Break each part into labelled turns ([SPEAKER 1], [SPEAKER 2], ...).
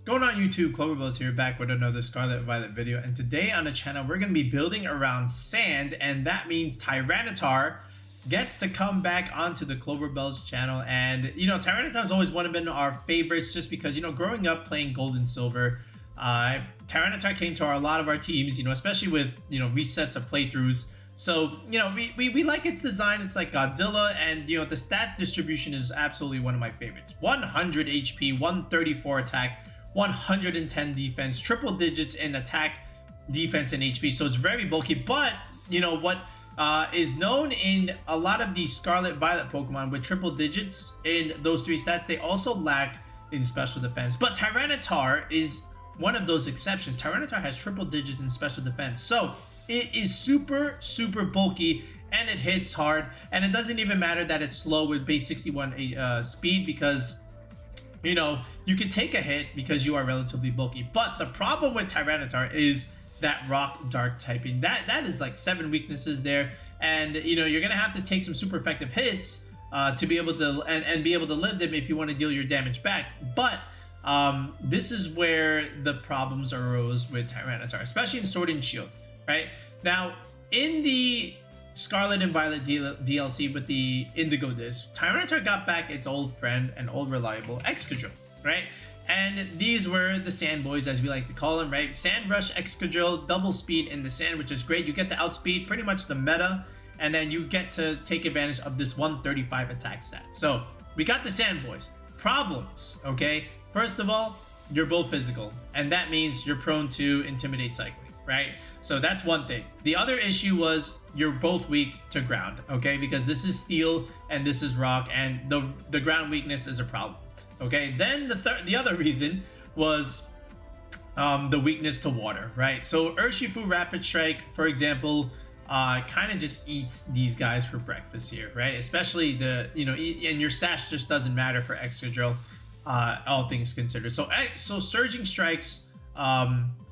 [SPEAKER 1] Going on YouTube, Cloverbills here, back with another Scarlet Violet video, and today on the channel we're going to be building around sand, and that means Tyranitar gets to come back onto the Cloverbells channel. And you know, Tyranitar's always one of been our favorites just because, you know, growing up playing Gold and Silver, Tyranitar came to a lot of our teams, you know, especially with, you know, resets of playthroughs. So, you know, we like its design. It's like Godzilla, and, you know, the stat distribution is absolutely one of my favorites. 100 HP, 134 attack, 110 defense, triple digits in attack, defense, and HP. So it's very bulky. But, you know, what is known in a lot of these Scarlet Violet Pokemon with triple digits in those three stats, they also lack in special defense. But Tyranitar is one of those exceptions. Tyranitar has triple digits in special defense. So it is super bulky, and it hits hard, and it doesn't even matter that it's slow with base 61 speed, because, you know, you can take a hit because you are relatively bulky. But the problem with Tyranitar is that rock dark typing. That is like 7 weaknesses there, and, you know, you're gonna have to take some super effective hits to be able to and be able to live them if you want to deal your damage back. But this is where the problems arose with Tyranitar, especially in Sword and Shield. Right now, in the Scarlet and Violet DLC with the Indigo Disk, Tyranitar got back its old friend and old reliable Excadrill, right? And these were the sand boys, as we like to call them, right? Sand Rush Excadrill, double speed in the sand, which is great. You get to outspeed pretty much the meta, and then you get to take advantage of this 135 attack stat. So we got the sand boys. Problems, okay? First of all, you're both physical, and that means you're prone to Intimidate cycling, right? So that's one thing. The other issue was you're both weak to ground, okay? Because this is steel and this is rock, and the ground weakness is a problem, okay? Then the other reason was the weakness to water, right? So Urshifus Rapid Strike, for example, kind of just eats these guys for breakfast here, right? Especially the, you know, and your sash just doesn't matter for Excadrill, all things considered. So Surging Strikes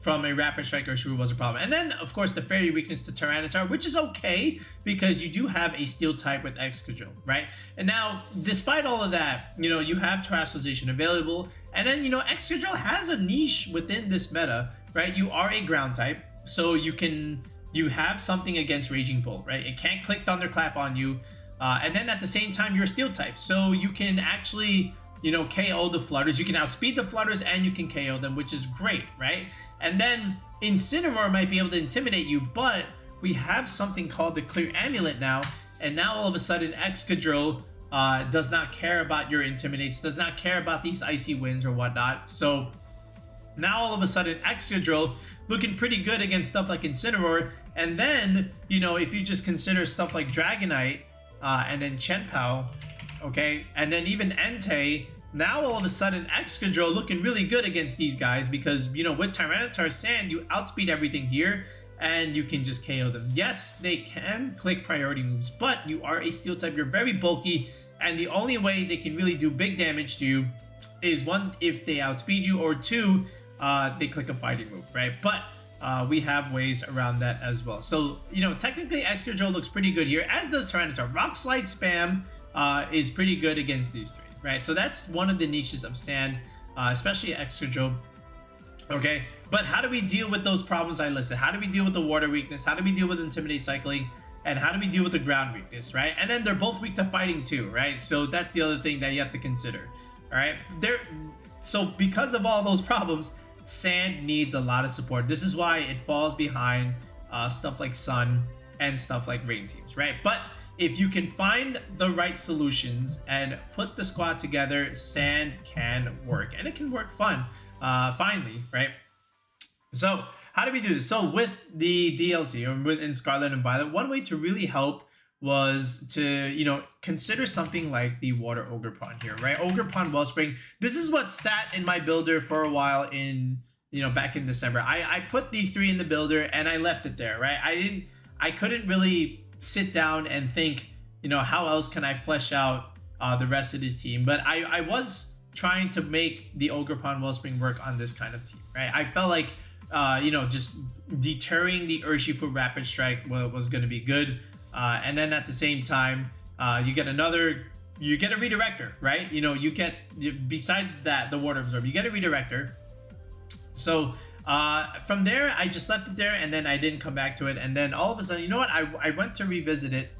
[SPEAKER 1] from a Rapid Strike Urshifus was a problem. And then, of course, the Fairy weakness to Tyranitar, which is okay because you do have a Steel type with Excadrill, right? And now, despite all of that, you know, you have Terastallization available. And then, you know, Excadrill has a niche within this meta, right? You are a ground type, so you have something against Raging Bull, right? It can't click Thunderclap on you. And then at the same time, you're a Steel type, so you can actually, you know, KO the Flutters. You can outspeed the Flutters and you can KO them, which is great, right? And then Incineroar might be able to intimidate you, but we have something called the Clear Amulet now, and now all of a sudden Excadrill does not care about your intimidates, does not care about these icy winds or whatnot. So now all of a sudden Excadrill looking pretty good against stuff like Incineroar. And then, you know, if you just consider stuff like Dragonite and then Chenpao, okay, and then even Entei, now all of a sudden Excadrill looking really good against these guys, because, you know, with Tyranitar Sand, you outspeed everything here and you can just KO them. Yes, they can click priority moves, but you are a Steel type, you're very bulky, and the only way they can really do big damage to you is, one, if they outspeed you, or two, they click a fighting move, right? But we have ways around that as well. So, you know, technically Excadrill looks pretty good here, as does Tyranitar. Rock Slide spam is pretty good against these three, right? So that's one of the niches of sand, especially Excadrill, okay? But how do we deal with those problems I listed? How do we deal with the water weakness? How do we deal with Intimidate cycling? And how do we deal with the ground weakness, right? And then they're both weak to fighting too, right? So that's the other thing that you have to consider, all right? So because of all those problems, sand needs a lot of support. This is why it falls behind stuff like Sun and stuff like Rain teams, right? But if you can find the right solutions and put the squad together, sand can work, and it can work finally, right? So how do we do this? So with the DLC, or within Scarlet and Violet, one way to really help was to, you know, consider something like the Water Ogerpon here, right? Ogerpon Wellspring. This is what sat in my builder for a while in, you know, back in December. I put these three in the builder and I left it there, right? I couldn't really sit down and think, you know, how else can I flesh out the rest of this team. But I was trying to make the Ogerpon Wellspring work on this kind of team, right? I felt like, you know, just deterring the Urshifus Rapid Strike was going to be good. And then at the same time, you get a redirector, right? You know, you get, besides that, the Water Absorb, you get a redirector. So from there, I just left it there, and then I didn't come back to it. And then all of a sudden, you know what? I went to revisit it,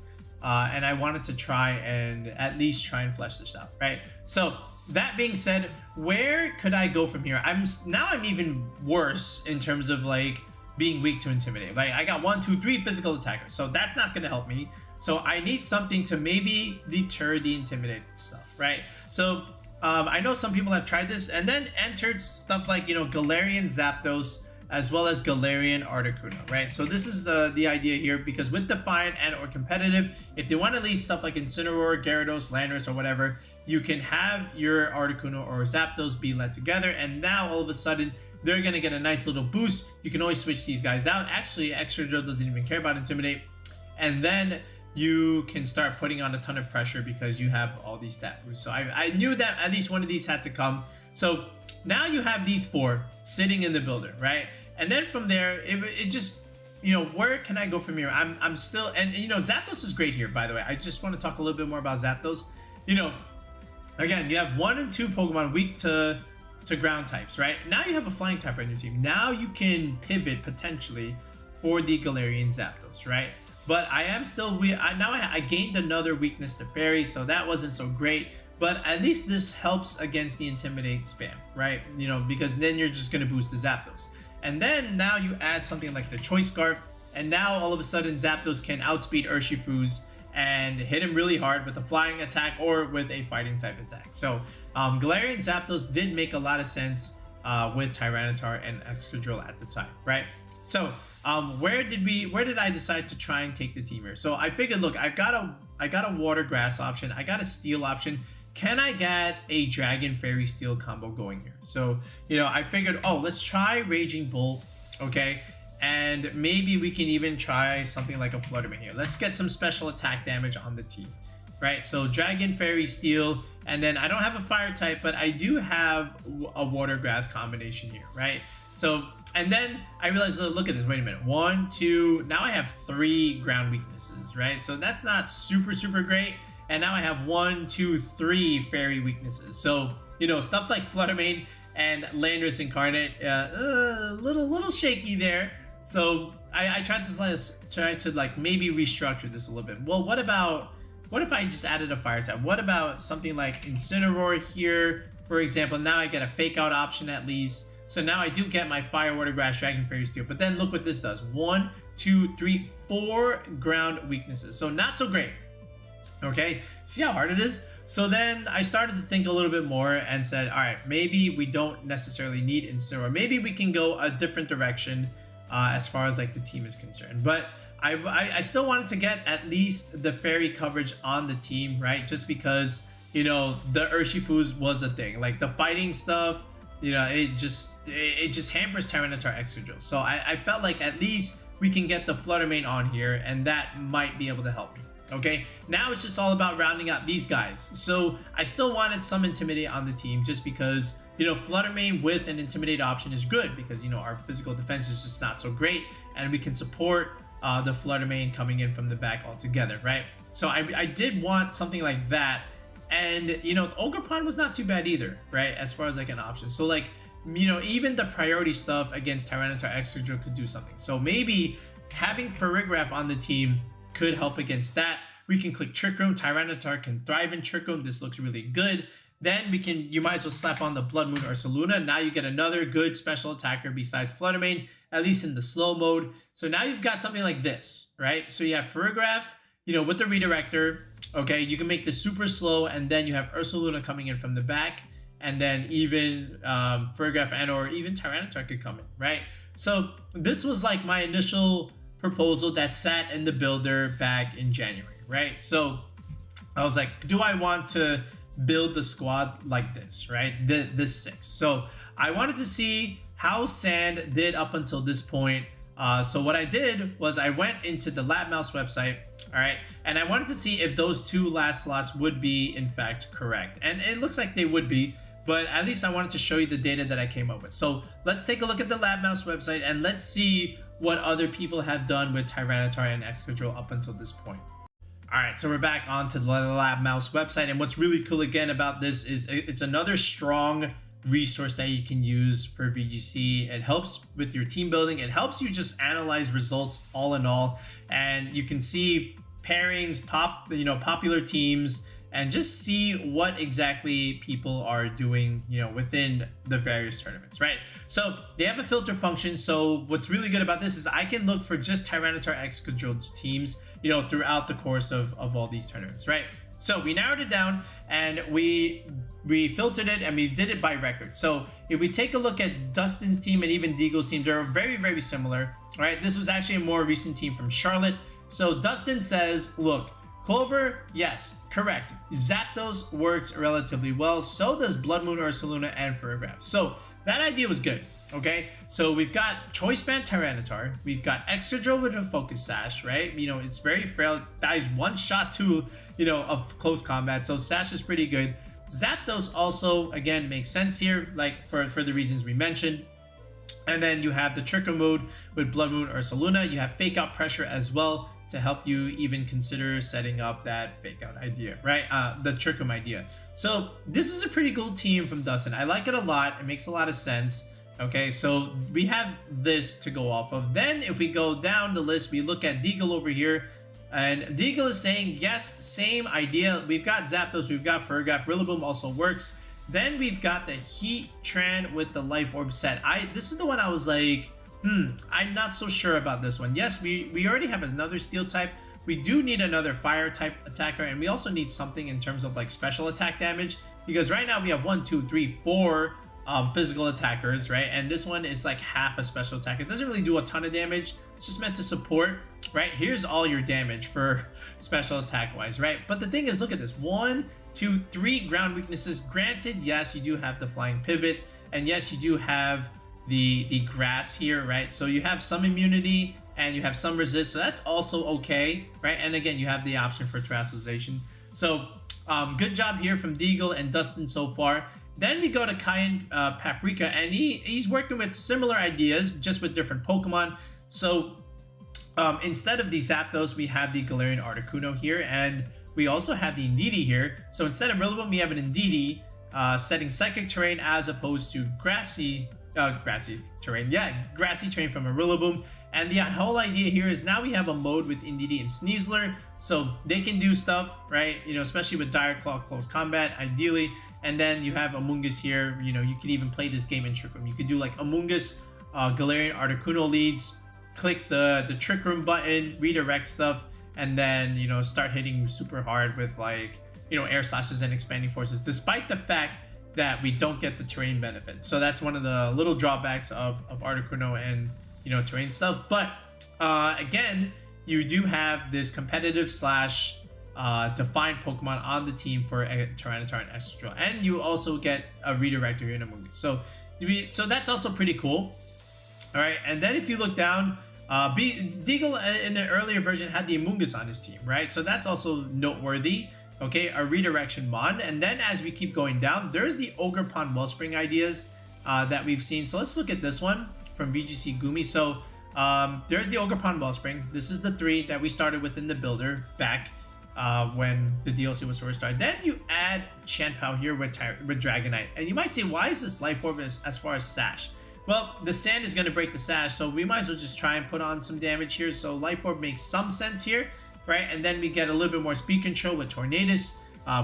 [SPEAKER 1] and I wanted to try and at least try and flesh this out, right? So that being said, where could I go from here? I'm even worse in terms of like being weak to Intimidate. Like I got 1, 2, 3 physical attackers, so that's not going to help me. So I need something to maybe deter the Intimidate stuff, right? So I know some people have tried this and then entered stuff like, you know, Galarian Zapdos as well as Galarian Articuno, right? So this is the idea here, because with Defiant and or Competitive, if they want to lead stuff like Incineroar, Gyarados, Landorus, or whatever, you can have your Articuno or Zapdos be led together, and now all of a sudden they're going to get a nice little boost. You can always switch these guys out. Actually, Excadrill doesn't even care about Intimidate, and then you can start putting on a ton of pressure because you have all these stat boosts. So I knew that at least one of these had to come. So now you have these 4 sitting in the builder, right? And then from there, it just, you know, where can I go from here? I'm still, and you know, Zapdos is great here, by the way. I just want to talk a little bit more about Zapdos. You know, again, you have 1 and 2 Pokemon weak to ground types, right? Now you have a flying type on your team. Now you can pivot potentially for the Galarian Zapdos, right? But I am still weak. I gained another weakness to Fairy, so that wasn't so great. But at least this helps against the Intimidate spam, right? You know, because then you're just going to boost the Zapdos. And then now you add something like the Choice Scarf, and now all of a sudden Zapdos can outspeed Urshifus and hit him really hard with a flying attack or with a fighting type attack. So Galarian Zapdos did make a lot of sense with Tyranitar and Excadrill at the time, right? So where did I decide to try and take the team here? So I figured, look, I got a water grass option, I got a steel option. Can I get a Dragon Fairy Steel combo going here? So, you know, I figured, oh, let's try Raging Bolt, okay? And maybe we can even try something like a Flutter Mane here. Let's get some special attack damage on the team, right? So Dragon Fairy Steel, and then I don't have a fire type, but I do have a water grass combination here, right? So, and then I realized, look at this, wait a minute, 1, 2, now I have 3 ground weaknesses, right? So that's not super great. And now I have 1, 2, 3 fairy weaknesses. So, you know, stuff like Flutter Mane and Landorus Incarnate, little shaky there. So I tried to like maybe restructure this a little bit. Well, what if I just added a fire type? What about something like Incineroar here, for example? Now I get a fake out option at least. So now I do get my Fire, Water, Grass, Dragon Fairy Steel. But then look what this does. 1, 2, 3, 4 ground weaknesses. So not so great. Okay, see how hard it is? So then I started to think a little bit more and said, all right, maybe we don't necessarily need Incineroar. Maybe we can go a different direction as far as like the team is concerned. But I still wanted to get at least the fairy coverage on the team, right? Just because, you know, the Urshifus was a thing. Like the fighting stuff, you know, it just hampers Tyranitar Excadrill. So I felt like at least we can get the Flutter Mane on here, and that might be able to help me. Okay, now it's just all about rounding out these guys. So I still wanted some Intimidate on the team just because, you know, Flutter Mane with an Intimidate option is good because, you know, our physical defense is just not so great, and we can support the Flutter Mane coming in from the back altogether, right? So I did want something like that. And, you know, Ogerpon was not too bad either, right? As far as like an option. So like, you know, even the priority stuff against Tyranitar Excadrill could do something. So maybe having Farigiraf on the team could help against that. We can click Trick Room. Tyranitar can thrive in Trick Room. This looks really good. Then you might as well slap on the Blood Moon or Saluna. Now you get another good special attacker besides Flutter Mane, at least in the slow mode. So now you've got something like this, right? So you have Farigiraf, you know, with the redirector. Okay, you can make this super slow, and then you have Ursaluna coming in from the back, and then even Farigiraf and or even Tyranitar could come in, right? So this was like my initial proposal that sat in the builder back in January, right? So I was like, do I want to build the squad like this, right? This 6. So I wanted to see how Sand did up until this point. So what I did was I went into the LabMaus website, all right, and I wanted to see if those 2 last slots would be in fact correct. And it looks like they would be, but at least I wanted to show you the data that I came up with. So let's take a look at the LabMaus website and let's see what other people have done with Tyranitar and Excadrill up until this point. All right, so we're back onto the LabMaus website, and what's really cool again about this is it's another strong resource that you can use for VGC. It helps with your team building. It helps you just analyze results all in all, and you can see pairings, popular teams, and just see what exactly people are doing, within the various tournaments, right? So they have a filter function. So what's really good about this is I can look for just Tyranitar Excadrill teams, throughout the course of all these tournaments, right? So we narrowed it down and we filtered it, and we did it by record. So if we take a look at Dustin's team and even Deagle's team, they're very, very similar, right? This was actually a more recent team from Charlotte. So Dustin says, look, Clover, yes, correct. Zapdos works relatively well. So does Blood Moon, Ursaluna, and Ferrograph. So that idea was good. Okay, so we've got Choice Band Tyranitar, we've got Excadrill with a Focus Sash, right? It's very frail, dies one shot to, of close combat, so Sash is pretty good. Zapdos also, again, makes sense here, like for the reasons we mentioned. And then you have the Tricker mode with Blood Moon Ursaluna. You have Fake Out Pressure as well to help you even consider setting up that Fake Out idea, right? The Trick Room idea. So this is a pretty cool team from Dustin. I like it a lot. It makes a lot of sense. Okay, so we have this to go off of. Then if we go down the list, we look at Deagle over here. And Deagle is saying, yes, same idea. We've got Zapdos, we've got Ferrograph, Rillaboom also works. Then we've got the Heatran with the Life Orb set. This is the one I was like, I'm not so sure about this one. Yes, we already have another Steel type. We do need another Fire type attacker, and we also need something in terms of like special attack damage, because right now we have 1, 2, 3, 4 physical attackers, right? And this one is like half a special attack. It doesn't really do a ton of damage. It's just meant to support, right? Here's all your damage for special attack wise, right? But the thing is, look at this. 1, 2, 3 ground weaknesses. Granted, yes, you do have the Flying Pivot, and yes, you do have the grass here, right? So you have some immunity and you have some resist, so that's also okay, right? And again, you have the option for terrestrialization. So good job here from Deagle and Dustin so far. Then we go to Cayenne Paprika, and he's working with similar ideas, just with different Pokemon. So instead of the Zapdos, we have the Galarian Articuno here, and we also have the Indeedee here. So instead of Rillaboom, we have an Indeedee setting Psychic Terrain as opposed to grassy terrain. Yeah, grassy terrain from a Rillaboom. And the whole idea here is now we have a mode with Indeedee and Sneasler, so they can do stuff, right? Especially with Dire Claw close combat, ideally. And then you have Amoongus here. You can even play this game in Trick Room. You could do like Amoongus, Galarian Articuno leads, click the Trick Room button, redirect stuff, and then start hitting super hard with like air slashes and expanding forces, despite the fact that we don't get the terrain benefit. So that's one of the little drawbacks of Articuno and terrain stuff. But again, you do have this competitive slash defined Pokemon on the team for Tyranitar and Excadrill, and you also get a redirector here in Amoongus. So that's also pretty cool. All right, and then if you look down, Deagle in the earlier version had the Amoongus on his team, right? So that's also noteworthy. Okay, a redirection mod. And then as we keep going down, there's the Ogre Pond Wellspring ideas that we've seen. So let's look at this one from VGC Gumi. So there's the Ogre Pond Wellspring. This is the 3 that we started with in the builder back when the DLC was first started. Then you add Chanpao here with Dragonite. And you might say, why is this Life Orb as far as Sash? Well, the sand is going to break the Sash, so we might as well just try and put on some damage here. So Life Orb makes some sense here, right? And then we get a little bit more speed control with Tornadus,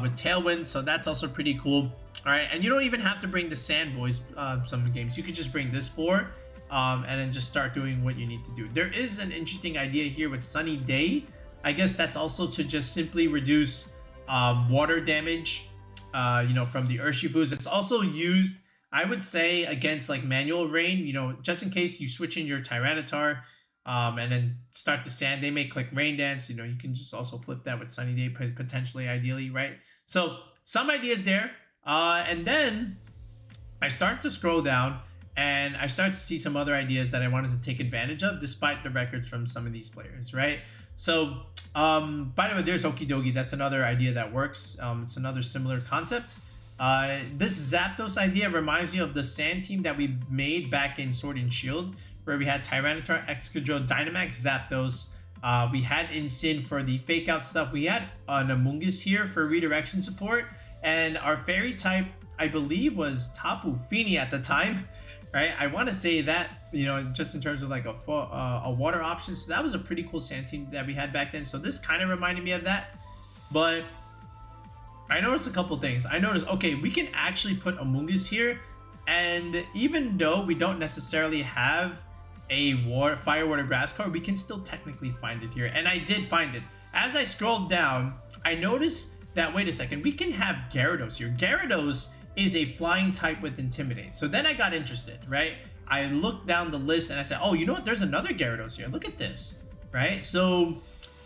[SPEAKER 1] with Tailwind, so that's also pretty cool. All right, and you don't even have to bring the Sand Boys some games. You could just bring this 4 and then just start doing what you need to do. There is an interesting idea here with Sunny Day. I guess that's also to just simply reduce water damage, from the Urshifus. It's also used, I would say, against like manual rain, just in case you switch in your Tyranitar and then start the sand, they may click Rain Dance. You can just also flip that with Sunny Day, potentially, ideally, right? So some ideas there. And then I start to scroll down and I start to see some other ideas that I wanted to take advantage of, despite the records from some of these players, right? So, by the way, there's Okidogi. That's another idea that works. It's another similar concept. This Zapdos idea reminds me of the Sand team that we made back in Sword and Shield, where we had Tyranitar, Excadrill, Dynamax, Zapdos. We had Incin for the fake out stuff. We had an Amoongus here for redirection support, and our Fairy type I believe was Tapu Fini at the time, right? I want to say that, you know, just in terms of like a water option. So that was a pretty cool sand team that we had back then. So this kind of reminded me of that. But I noticed a couple things. I noticed, okay, we can actually put Amoongus here. And even though we don't necessarily have a fire water grass core, we can still technically find it here. And I did find it. As I scrolled down, I noticed that, wait a second, we can have Gyarados here. Gyarados is a flying type with Intimidate. So then I got interested, right? I looked down the list and I said, oh, you know what? There's another Gyarados here. Look at this, right? So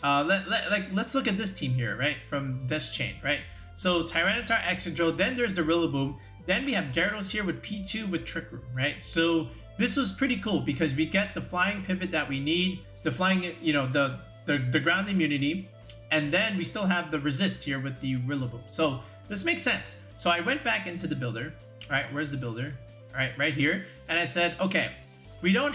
[SPEAKER 1] let's look at this team here, right? From this chain, right? So Tyranitar Excadrill, then there's the Rillaboom. Then we have Gyarados here with P2 with Trick Room, right? So this was pretty cool because we get the flying pivot that we need, the flying, you know, the ground immunity, and then we still have the resist here with the Rillaboom. So this makes sense. So I went back into the builder, right? Where's the builder? All right, right here. And I said, okay, we don't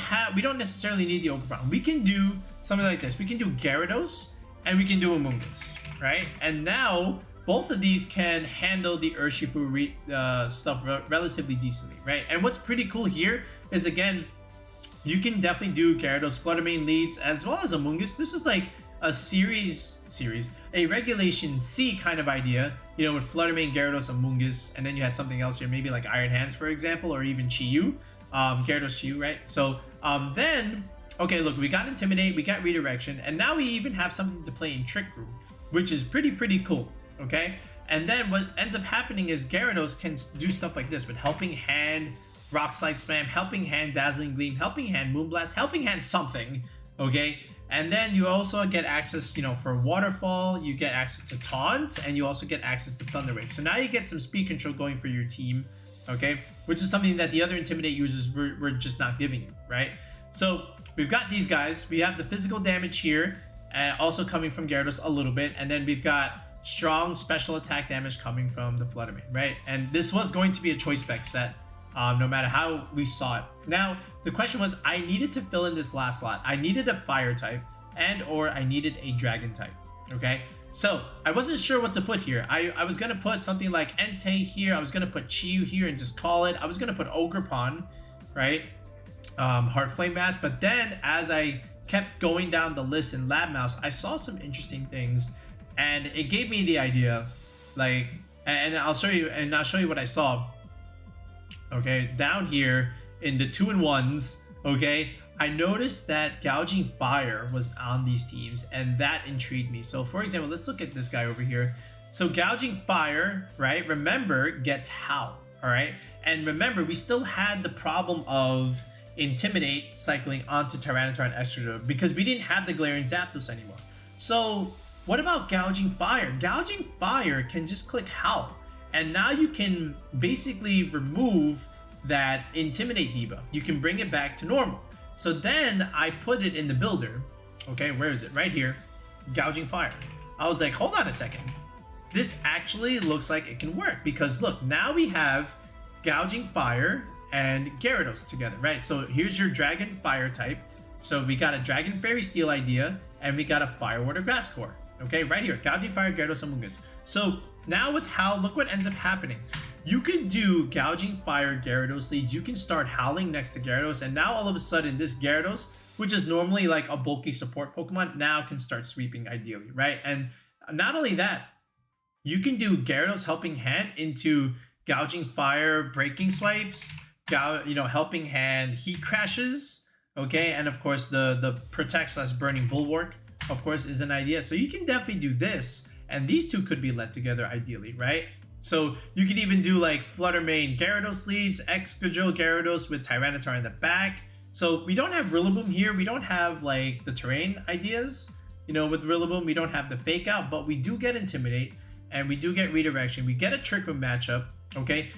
[SPEAKER 1] necessarily need the Ogerpon. We can do something like this. We can do Gyarados and we can do Amoongus, right? And now both of these can handle the Urshifus stuff relatively decently, right? And what's pretty cool here is, again, you can definitely do Gyarados, Flutter Mane leads, as well as Amoongus. This was like a regulation C kind of idea, you know, with Flutter Mane, Gyarados, Amoongus, and then you had something else here, maybe like Iron Hands, for example, or even Chi-Yu, Gyarados Chi-Yu, right? So then, okay, look, we got Intimidate, we got Redirection, and now we even have something to play in Trick Room, which is pretty cool, okay? And then what ends up happening is Gyarados can do stuff like this with Helping Hand, Rock Slide Spam, Helping Hand, Dazzling Gleam, Helping Hand, Moonblast, Helping Hand something, okay? And then you also get access, you know, for Waterfall, you get access to Taunt, and you also get access to Thunder Wave. So now you get some speed control going for your team, okay? Which is something that the other Intimidate users were just not giving you, right? So we've got these guys. We have the physical damage here, also coming from Gyarados a little bit. And then we've got strong special attack damage coming from the Flutter Mane, right? And this was going to be a choice spec set, no matter how we saw it. Now, the question was, I needed to fill in this last slot. I needed a fire type or I needed a dragon type, okay? So I wasn't sure what to put here. I was gonna put something like Entei here. I was gonna put Chi-Yu here and just call it. I was gonna put Ogerpon, right? Heart Flame Mask. But then as I kept going down the list in LabMaus, I saw some interesting things, and it gave me the idea, like, and I'll show you what I saw. Okay, down here in the 2-in-1s, okay, I noticed that Gouging Fire was on these teams, and that intrigued me. So for example, let's look at this guy over here. So Gouging Fire, right, remember, gets Howl, all right? And remember, we still had the problem of Intimidate cycling onto Tyranitar and Excadrill because we didn't have the Galarian Zapdos anymore. So what about Gouging Fire? Gouging Fire can just click Howl, and now you can basically remove that Intimidate debuff. You can bring it back to normal. So then I put it in the builder. Okay, where is it? Right here, Gouging Fire. I was like, hold on a second. This actually looks like it can work because look, now we have Gouging Fire and Gyarados together, right? So here's your Dragon Fire type. So we got a Dragon Fairy Steel idea and we got a Fire Water Grass core. Okay, right here, Gouging Fire, Gyarados, Amoongus. So now with Howl, look what ends up happening. You can do Gouging Fire, Gyarados leads. You can start howling next to Gyarados, and now all of a sudden this Gyarados, which is normally like a bulky support Pokemon, now can start sweeping ideally, right? And not only that, you can do Gyarados Helping Hand into Gouging Fire, Breaking Swipes, Helping Hand, Heat Crashes, okay? And of course the Protect / Burning Bulwark, of course, is an idea. So you can definitely do this, and these two could be led together ideally, right? So you could even do like Flutter Mane, Gyarados leads, Excadrill, Gyarados with Tyranitar in the back. So we don't have Rillaboom here. We don't have like the terrain ideas. You know, with Rillaboom, we don't have the Fake Out, but we do get Intimidate and we do get Redirection. We get a Trick Room matchup, okay?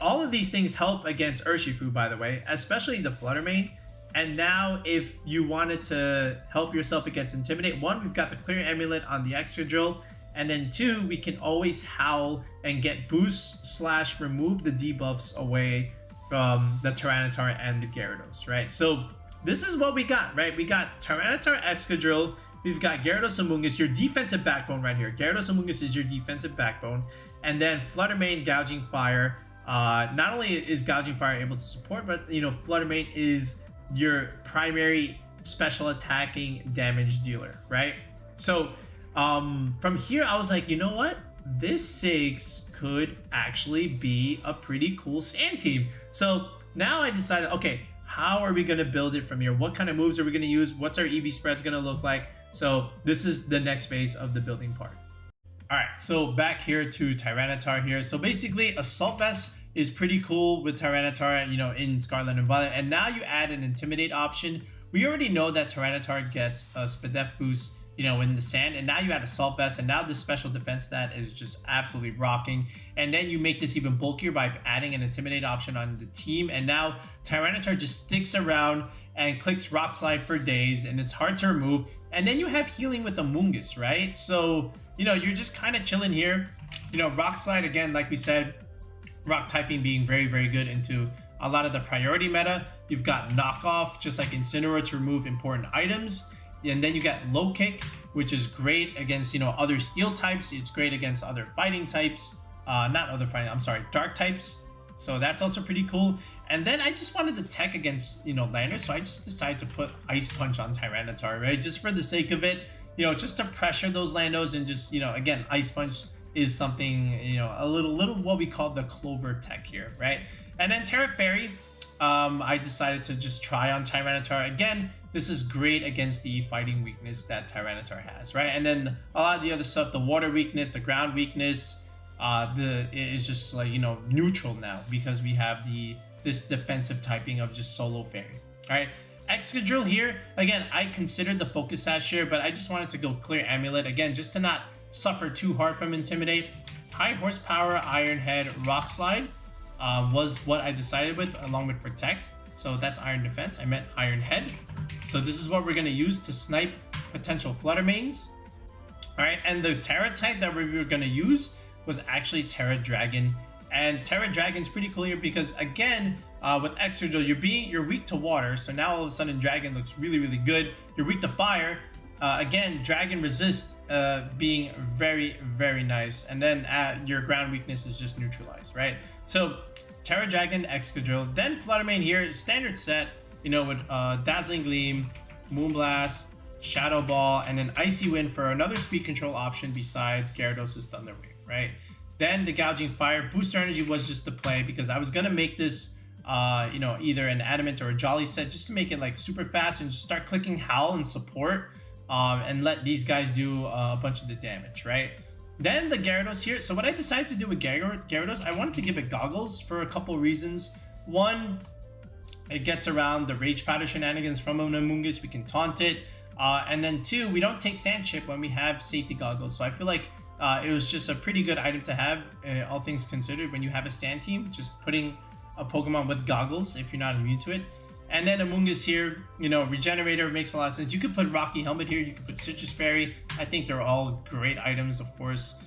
[SPEAKER 1] All of these things help against Urshifus, by the way, especially the Flutter Mane. And now if you wanted to help yourself against Intimidate, one, we've got the Clear Amulet on the Excadrill. And then two, we can always Howl and get boosts / remove the debuffs away from the Tyranitar and the Gyarados, right? So this is what we got, right? We got Tyranitar Excadrill, we've got Gyarados Amoongus, your defensive backbone right here. Gyarados Amoongus is your defensive backbone. And then Flutter Mane, Gouging Fire. Not only is Gouging Fire able to support, but Flutter Mane is your primary special attacking damage dealer, right? So from here I was like, you know what, this 6 could actually be a pretty cool sand team. So now I decided, okay, how are we going to build it from here? What kind of moves are we going to use? What's our EV spreads going to look like? So this is the next phase of the building part. All right, so back here to Tyranitar here. So basically Assault Vest is pretty cool with Tyranitar, in Scarlet and Violet. And now you add an Intimidate option. We already know that Tyranitar gets a Spadef boost, in the sand. And now you add Assault Vest, and now this special defense stat is just absolutely rocking. And then you make this even bulkier by adding an Intimidate option on the team. And now Tyranitar just sticks around and clicks Rock Slide for days, and it's hard to remove. And then you have healing with Amoongus, right? So, you're just kind of chilling here. Rock Slide, again, like we said, rock typing being very, very good into a lot of the priority meta. You've got Knockoff, just like Incineroar, to remove important items. And then you got Low Kick, which is great against, other steel types. It's great against other fighting types. Dark types. So that's also pretty cool. And then I just wanted the tech against, Landers. So I just decided to put Ice Punch on Tyranitar, right? Just for the sake of it, just to pressure those Landos, and just, again, Ice Punch is something, a little what we call the Clover tech here, right? And then Terra Fairy, I decided to just try on Tyranitar. Again, this is great against the fighting weakness that Tyranitar has, right? And then a lot of the other stuff, the water weakness, the ground weakness, is just like, neutral now, because we have this defensive typing of just Solo Fairy. All right, Excadrill here, again, I considered the Focus Sash here, but I just wanted to go clear Amulet again, just to not suffer too hard from Intimidate. High horsepower, Iron Head, Rock Slide was what I decided with, along with Protect. So that's Iron Defense. I meant Iron Head. So this is what we're going to use to snipe potential Flutter Manes. All right, and the Terra type that we were going to use was actually Terra Dragon. And Terra Dragon's pretty cool here because, again, with Excadrill, you're weak to water. So now all of a sudden Dragon looks really, really good. You're weak to fire. Again, Dragon resist being very, very nice. And then your ground weakness is just neutralized, right? So Terra Dragon, Excadrill, then Flutter Mane here, standard set, with Dazzling Gleam, Moonblast, Shadow Ball, and an Icy Wind for another speed control option besides Gyarados' Thunder Wave, right? Then the Gouging Fire. Booster Energy was just the play because I was going to make this, either an Adamant or a Jolly set just to make it like super fast and just start clicking Howl and support and let these guys do a bunch of the damage, right? Then the Gyarados here. So what I decided to do with Gyarados, I wanted to give it Goggles for a couple reasons. One, it gets around the Rage Powder shenanigans from an Amoongus. We can taunt it. And then two, we don't take Sand Chip when we have Safety Goggles. So I feel like it was just a pretty good item to have, all things considered, when you have a Sand team. Just putting a Pokemon with Goggles if you're not immune to it. And then Amoongus here, Regenerator makes a lot of sense. You could put Rocky Helmet here. You could put Citrus Berry. I think they're all great items, of course.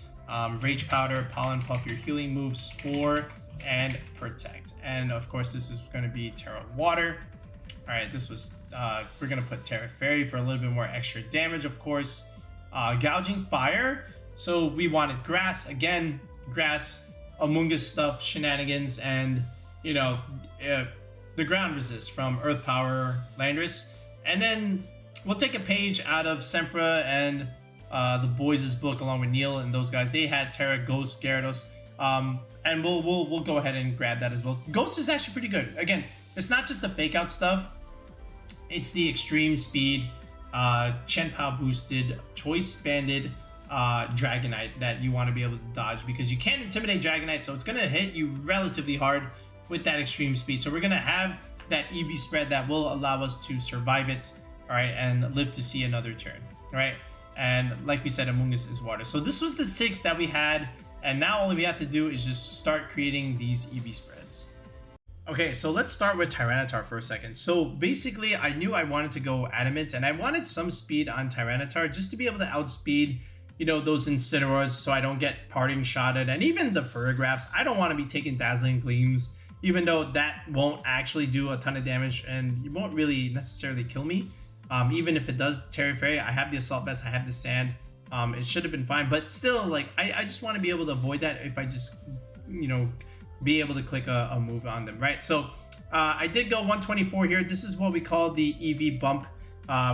[SPEAKER 1] Rage Powder, Pollen Puff, your healing move, Spore, and Protect. And of course, this is going to be Terra Water. All right, this was, we're going to put Terra Fairy for a little bit more extra damage, of course. Gouging Fire. So we wanted Grass. Again, Grass, Amoongus stuff, shenanigans, and, the ground resist from Earth Power Landorus. And then we'll take a page out of Sempra and the boys' book along with Neil and those guys. They had Terra, Ghost, Gyarados, and we'll go ahead and grab that as well. Ghost is actually pretty good. Again, it's not just the fake out stuff. It's the extreme speed, Chien-Pao boosted, choice banded Dragonite that you want to be able to dodge, because you can't intimidate Dragonite, so it's going to hit you relatively hard with that extreme speed. So we're going to have that EV spread that will allow us to survive it, all right, and live to see another turn, all right? And like we said, Amoongus is water. So this was the 6 that we had, and now all we have to do is just start creating these EV spreads. Okay, so let's start with Tyranitar for a second. So basically, I knew I wanted to go Adamant, and I wanted some speed on Tyranitar just to be able to outspeed, those Incineroars, so I don't get Parting Shotted, and even the Ferrographs. I don't want to be taking Dazzling Gleams, even though that won't actually do a ton of damage and it won't really necessarily kill me. Even if it does Terra Fairy, I have the Assault Vest, I have the Sand. it should have been fine, but still, like, I just want to be able to avoid that if I just, you know, be able to click a move on them, right? So I did go 124 here. This is what we call the EV bump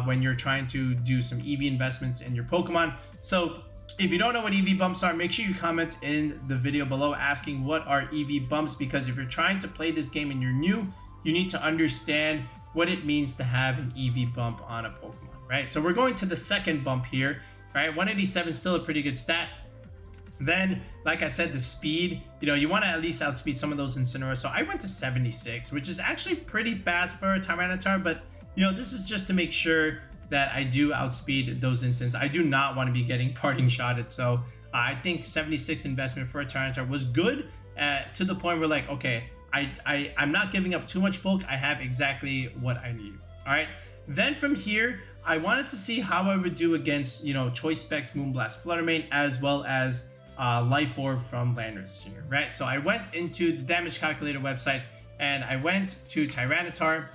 [SPEAKER 1] when you're trying to do some EV investments in your Pokemon. So if you don't know what EV bumps are, make sure you comment in the video below asking what are EV bumps, because if you're trying to play this game and you're new, you need to understand what it means to have an EV bump on a Pokemon, right? So we're going to the second bump here, right? 187 is still a pretty good stat. Then, like I said, the speed, you know, you want to at least outspeed some of those Incineroars. So I went to 76, which is actually pretty fast for a Tyranitar, but, you know, this is just to make sure that I do outspeed those instances. I do not want to be getting parting shotted. So I think 76 investment for a Tyranitar was good to the point where, like, okay, I'm not giving up too much bulk. I have exactly what I need. All right. Then from here, I wanted to see how I would do against, you know, Choice Specs, Moonblast, Flutter Mane, as well as Life Orb from Landorus here, right? So I went into the damage calculator website and I went to Tyranitar.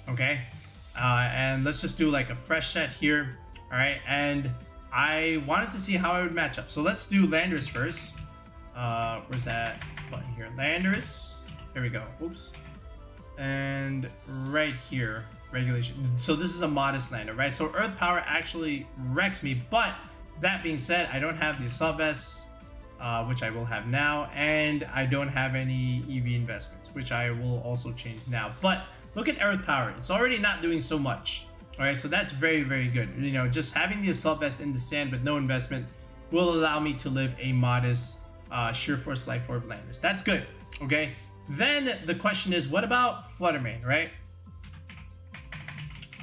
[SPEAKER 1] Okay. And let's just do like a fresh set here. All right. And I wanted to see how I would match up. So let's do Landorus first. Where's that button here? Landorus. There we go. Oops. And right here, regulation. So this is a modest lander, right? So Earth Power actually wrecks me, but that being said, I don't have the Assault Vest, which I will have now, and I don't have any EV investments, which I will also change now. But look at Earth Power. It's already not doing so much. All right, so that's very, very good. You know, just having the Assault Vest in the sand with no investment will allow me to live a modest Sheer Force Life Orb Landers. That's good, okay? Then the question is, what about Flutter Mane, right?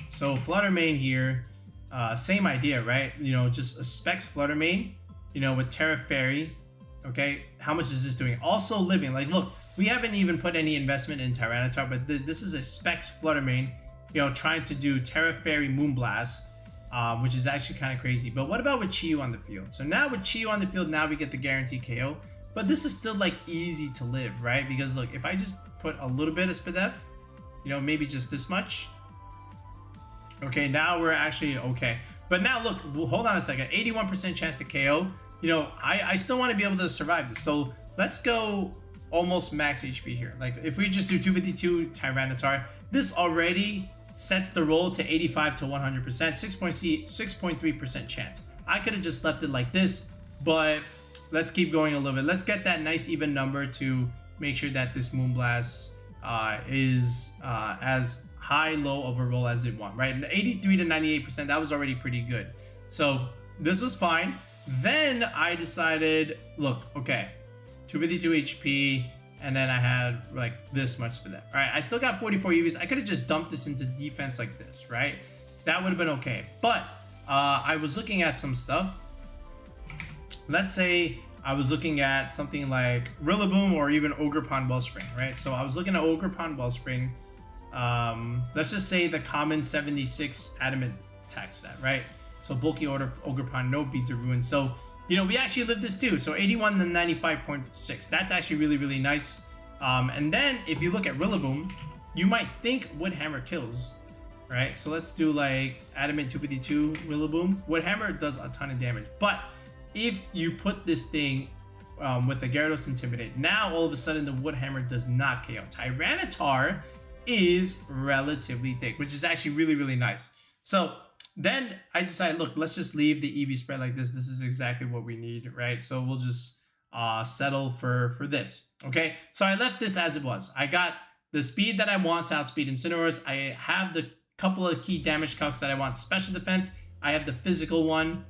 [SPEAKER 1] So Flutter Mane here, same idea, right? You know, just a Specs Flutter Mane, you know, with Terra Fairy, okay? How much is this doing? Also living, like, look, we haven't even put any investment in Tyranitar, but this is a Specs Flutter Mane, you know, trying to do Terra Fairy Moonblast, which is actually kind of crazy. But what about with Chi-Yu on the field? So now with Chi-Yu on the field, now we get the guaranteed KO, but this is still like easy to live, right? Because look, if I just put a little bit of Spadef, you know, maybe just this much. Okay, now we're actually okay. But now look, hold on a second, 81% chance to KO. You know, I still want to be able to survive this. So let's go almost max HP here. Like if we just do 252 Tyranitar, this already sets the roll to 85 to 100%, 6.3% chance. I could have just left it like this, but let's keep going a little bit. Let's get that nice even number to make sure that this Moonblast is as high, low of a roll as it wants, right? And 83 to 98%, that was already pretty good. So this was fine. Then I decided, look, okay, 252 HP, and then I had like this much for that. All right, I still got 44 EVs. I could have just dumped this into defense like this, right? That would have been okay. But I was looking at some stuff. Let's say I was looking at something like Rillaboom or even Ogerpon Wellspring, right? So I was looking at Ogerpon Wellspring. Let's just say the common 76 adamant attack stat, right? So bulky Ogerpon, no Beads of Ruin. So, you know, we actually lived this too. So 81 to 95.6. That's actually really, really nice. And then if you look at Rillaboom, you might think Wood Hammer kills, right? So let's do like Adamant 252 Rillaboom. Wood Hammer does a ton of damage. But if you put this thing with the Gyarados Intimidate, now all of a sudden the Wood Hammer does not KO. Tyranitar is relatively thick, which is actually really, really nice. So then I decided, look, let's just leave the EV spread like this. This is exactly what we need, right? So we'll just settle for this, okay? So I left this as it was. I got the speed that I want to outspeed Incineroars. I have the couple of key damage calcs that I want. Special defense. I have the physical one.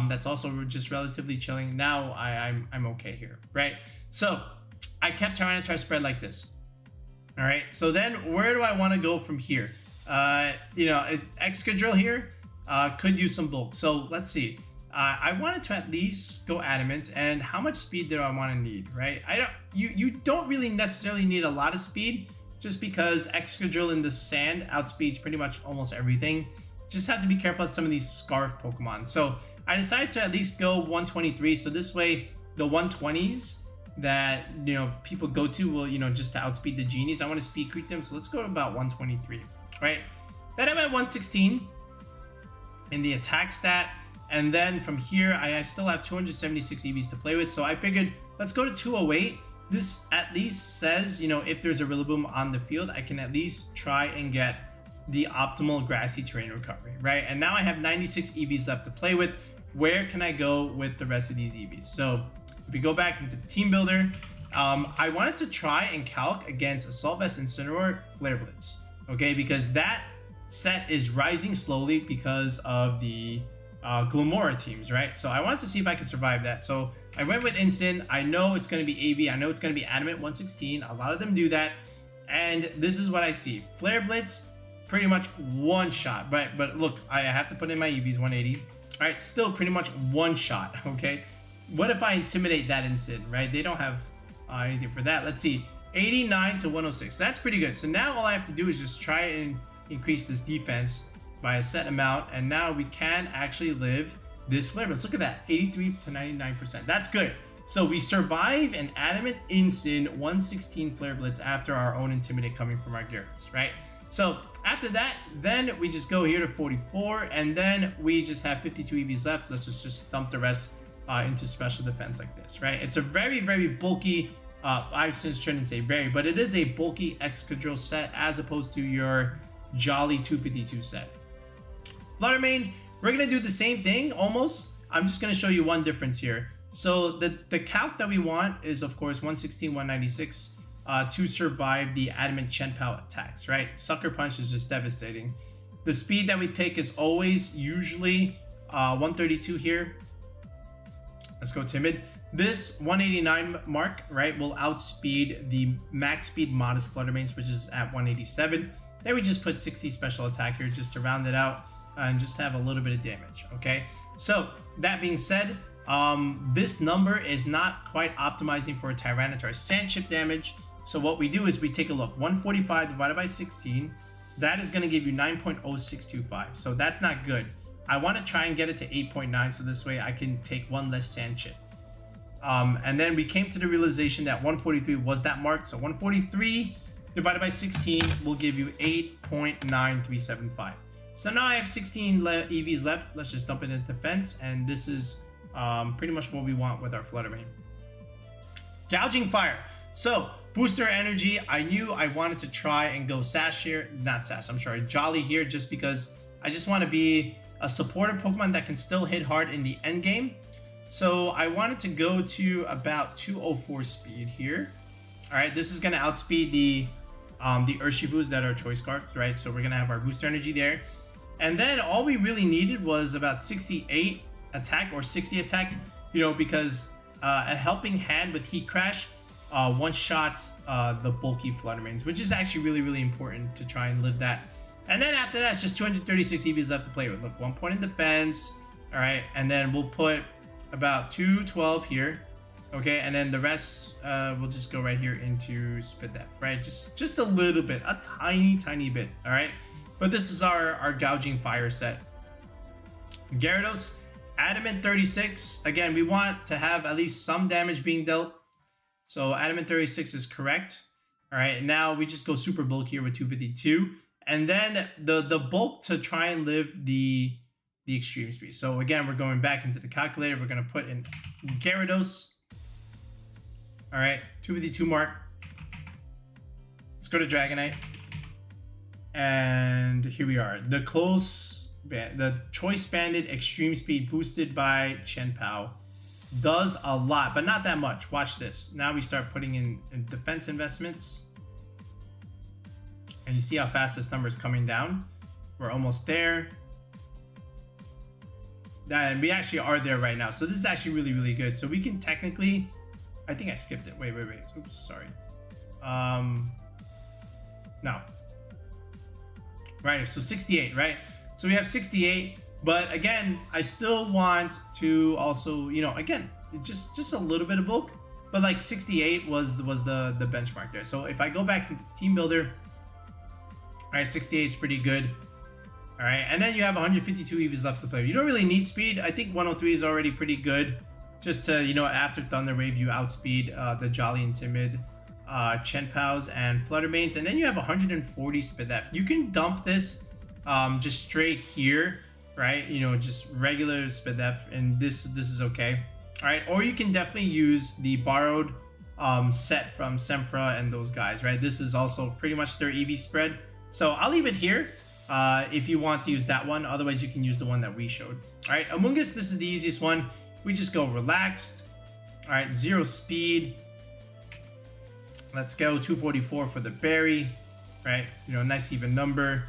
[SPEAKER 1] That's also just relatively chilling. Now I'm okay here, right? So I kept Tyranitar spread like this. All right. So then where do I want to go from here? You know, Excadrill here could use some bulk. So let's see. I wanted to at least go adamant. And how much speed do I want to need, right? You don't really necessarily need a lot of speed, just because Excadrill in the sand outspeeds pretty much almost everything. Just have to be careful at some of these Scarf Pokemon. So I decided to at least go 123. So this way, the 120s that, you know, people go to will, you know, just to outspeed the Genies. I want to speed creep them. So let's go to about 123, right? Then I'm at 116 in the attack stat. And then from here, I still have 276 EVs to play with. So I figured, let's go to 208. This at least says, you know, if there's a Rillaboom on the field, I can at least try and get the optimal grassy terrain recovery, right? And now I have 96 EVs left to play with. Where can I go with the rest of these EVs? So if we go back into the team builder, I wanted to try and calc against Assault Vest, Incineroar, Flare Blitz, okay? Because that set is rising slowly because of the Glamora teams, right? So I wanted to see if I could survive that. So I went with Incin. I know it's going to be AV. I know it's going to be Adamant 116. A lot of them do that. And this is what I see. Flare Blitz, pretty much one shot. But look, I have to put in my EVs 180. All right, still pretty much one shot, okay? What if I Intimidate that Incin, right? They don't have anything for that. Let's see. 89 to 106. That's pretty good. So now all I have to do is just try and increase this defense by a set amount, and now we can actually live this Flare Blitz. Look at that, 83 to 99%. That's good. So we survive an Adamant Incin 116 Flare Blitz after our own Intimidate coming from our Gyarados, right? So after that, then we just go here to 44, and then we just have 52 EVs left. Let's just dump the rest into special defense like this, right? It's a very, very bulky, I shouldn't say very, but it is a bulky Excadrill set as opposed to your Jolly 252 set. Flutter Mane, we're going to do the same thing almost. I'm just going to show you one difference here. So the calc that we want is, of course, 116, 196 to survive the Adamant Chien-Pao attacks, right? Sucker Punch is just devastating. The speed that we pick is always usually 132 here. Let's go Timid. This 189 mark, right, will outspeed the max speed modest Flutter Manes, which is at 187. Then we just put 60 special attack here just to round it out and just have a little bit of damage, okay? So that being said, this number is not quite optimizing for a Tyranitar Sand Chip damage. So what we do is we take a look. 145 divided by 16, that is going to give you 9.0625. So that's not good. I want to try and get it to 8.9, so this way I can take one less Sand Chip. And then we came to the realization that 143 was that mark. So 143 divided by 16 will give you 8.9375. So now I have 16 EVs left. Let's just dump it into defense, and this is pretty much what we want with our Flutter Mane. Gouging Fire. So booster energy. I knew I wanted to try and go Sash here. Not Sash, I'm sorry, Jolly here, just because I just want to be a supportive Pokemon that can still hit hard in the end game. So I wanted to go to about 204 speed here. All right, this is going to outspeed the Urshifus that are choice cards, right? So we're going to have our booster energy there. And then all we really needed was about 68 attack or 60 attack, you know, because a helping hand with Heat Crash one-shots the bulky Flutter Manes, which is actually really, really important to try and live that. And then after that, it's just 236 EVs left to play with. Look, 1 point in defense, all right? And then we'll put about 212 here, okay? And then the rest, we'll just go right here into Spit Depth, right? Just a little bit, a tiny bit, all right? But this is our Gouging Fire set. Gyarados, Adamant 36. Again, we want to have at least some damage being dealt. So Adamant 36 is correct. All right, now we just go super bulk here with 252. And then the bulk to try and live the extreme speed. So again, we're going back into the calculator. We're going to put in Gyarados. All right, 252 mark. Let's go to Dragonite. And here we are. The Choice Banded Extreme Speed boosted by Chien-Pao does a lot, but not that much. Watch this. Now we start putting in defense investments. And you see how fast this number is coming down. We're almost there. And we actually are there right now. So this is actually really, really good. So we can technically... I think I skipped it. Wait. Oops, sorry. No. Right, so 68, right? So we have 68, but again, I still want to also, you know, again, just a little bit of bulk, but like 68 was the benchmark there. So if I go back into Team Builder, all right, 68 is pretty good. All right, and then you have 152 EVs left to play. You don't really need speed. I think 103 is already pretty good. Just to, you know, after Thunder Wave, you outspeed the Jolly and Timid, Chien-Paos and Flutter Manes, and then you have 140 Spit Depth. You can dump this just straight here right? You know, just regular SpDef, and this is okay. All right, or you can definitely use the borrowed set from Sempra and those guys, right? This is also pretty much their EV spread. So I'll leave it here if you want to use that one. Otherwise, you can use the one that we showed. All right, Amoongus, this is the easiest one. We just go relaxed. All right, 0 speed. Let's go 244 for the berry, right? You know, nice even number.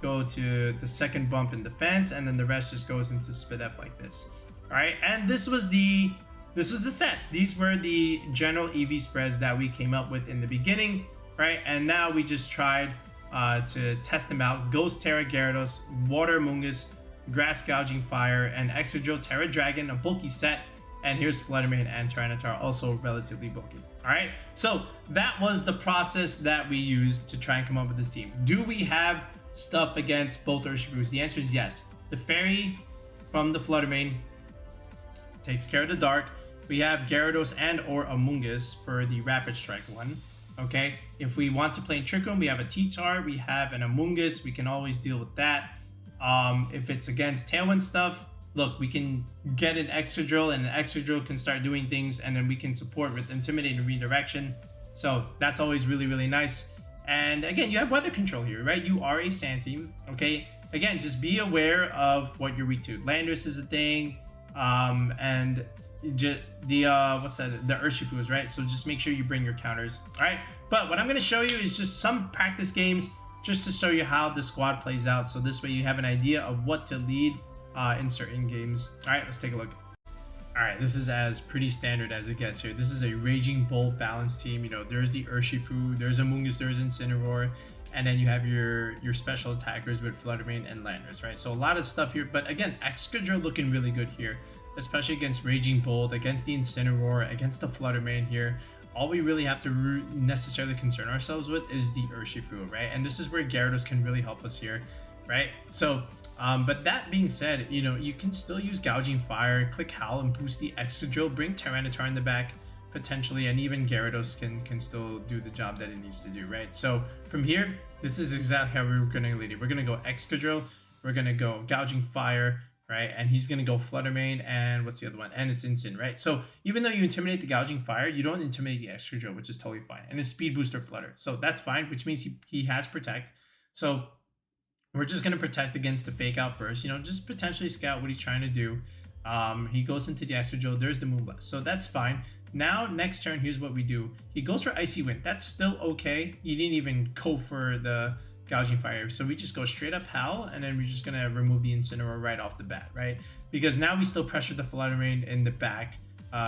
[SPEAKER 1] Go to the second bump in defense, and then the rest just goes into SpDef like this. All right, and this was the sets. These were the general EV spreads that we came up with in the beginning, right? And now we just tried to test them out. Ghost Terra Gyarados, Water Amoongus, Grass Gouging Fire, and Excadrill Terra Dragon, a bulky set. And here's Flutter Mane and Tyranitar, also relatively bulky. All right, so that was the process that we used to try and come up with this team. Do we have stuff against both Urshifus? The answer is yes. The Fairy from the Flutter Mane takes care of the dark. We have Gyarados and or Amoongus for the Rapid Strike one. Okay, if we want to play in Trick Room, we have a T-Tar, we have an Amoongus, we can always deal with that. If it's against Tailwind stuff, look, we can get an Excadrill, and an Excadrill can start doing things, and then we can support with Intimidate and Redirection. So that's always really, really nice. And again, you have weather control here, right? You are a sand team, okay? Again, just be aware of what you're weak to. Landorus is a thing, and just the Urshifus, right? So just make sure you bring your counters. All right, but what I'm going to show you is just some practice games just to show you how the squad plays out, so this way you have an idea of what to lead in certain games. All right, let's take a look. All right, this is as pretty standard as it gets here. This is a Raging Bolt balanced team. You know, there's the Urshifu, there's Amoongus, there's Incineroar, and then you have your special attackers with Flutter Mane and Landorus, right? So a lot of stuff here, but again, Excadrill looking really good here, especially against Raging Bolt, against the Incineroar, against the Flutter Mane here. All we really have to necessarily concern ourselves with is the Urshifu, right? And this is where Gyarados can really help us here, right? So, but that being said, you know, you can still use Gouging Fire, click Howl and boost the Excadrill, bring Tyranitar in the back potentially, and even Gyarados can still do the job that it needs to do, right? So from here, this is exactly how we're going to lead it. We're going to go Excadrill, we're going to go Gouging Fire, right? And he's going to go Flutter Mane, and what's the other one? And it's Incin, right? So even though you intimidate the Gouging Fire, you don't intimidate the Excadrill, which is totally fine. And it's Speed Booster Flutter. So that's fine, which means he has Protect. So we're just going to protect against the Fake Out first, you know, just potentially scout what he's trying to do. He goes into the Excadrill, there's the Moonblast. So that's fine. Now, next turn, here's what we do. He goes for Icy Wind. That's still okay. He didn't even go for the Gouging Fire. So we just go straight up Howl, and then we're just going to remove the Incineroar right off the bat, right? Because now we still pressure the Flutter Mane in the back